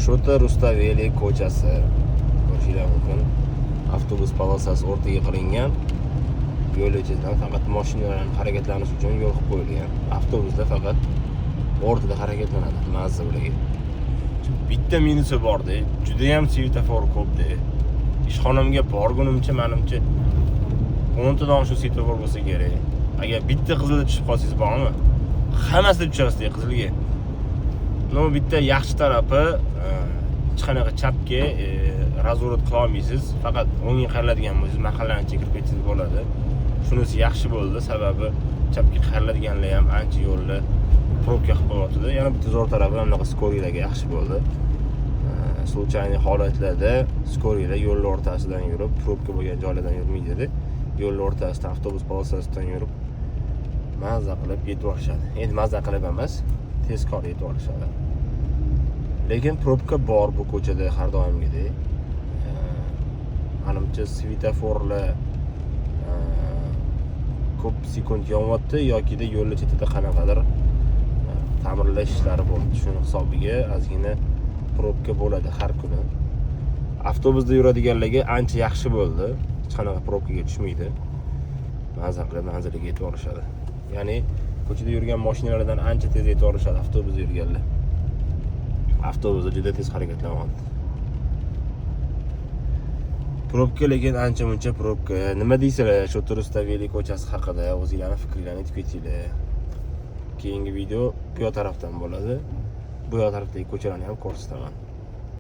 Shota Rustaveli ko'chasi. Ko'rishingiz mumkin. Avtobus polosasi o'rtaga qilingan. Yo'l ichidan faqat mashinalar harakatlanish uchun yo'l qilib qo'yilgan. Avtobusda faqat o'rtada harakatlanadi, mazza bilan. Bitta minusi bor-da, juda ham svetofor ko'p-da. Ishxonamga borgunimcha menimcha 10 tadan shu svetofor bo'lsa kerak. Agar bitta qizilga tushib qolsangiz bormi? Hammasida tushasiz qizilga. No bitta yaxshi tarafi hech qanaqa chapga razvorot qila olmaysiz. Faqat o'ngga qayriladigan bo'lsangiz, mahallani chekirib ketsangiz bo'ladi. Shunisi yaxshi bo'ldi, sababi chapga qayriladiganlar ham ancha yo'lda probka qilib qo'yapti. Yana bitta zo'r tarafi ham bunaqa skoriyalarga yaxshi bo'ldi. Случайный holatlarda skoriyalar yo'l o'rtasidan yurib, probka bo'lgan joylardan yurmaydi. Yo'l o'rtasida avtobus polosasidan yurib mazza qilib yetib olishadi. Endi mazza qilib emas, tezkor yetib olishadi. Lekin probka bor bu ko'chada har doimgidek. Menimcha svetoforlar ko'p sekund yonyapti yoki yo'lning chetida qanaqadir ta'mirlash ishlari bo'ldi. Shuning hisobiga ozgina probka bo'ladi har kuni. Avtobusda yuradiganlarga ancha yaxshi bo'ldi. Hech qanaqa probkaga tushmaydi. Mazza qilib manziliga yetib olishadi. Ya'ni ko'chada yurgan mashinalardan ancha tez yetib olishadi avtobusda yurganlar. Avtobusda juda tez harakatlanyapti. Probka lekin ancha muncha probka. Nima deysizlar Shota Rustaveli ko'chasi haqida? O'zingizlarning fikringizni aytib ketinglar. Keyingi video bu yoq tarafdan bo'ladi. Bu yoq tarafdagi ko'chalarni ham ko'rsataman.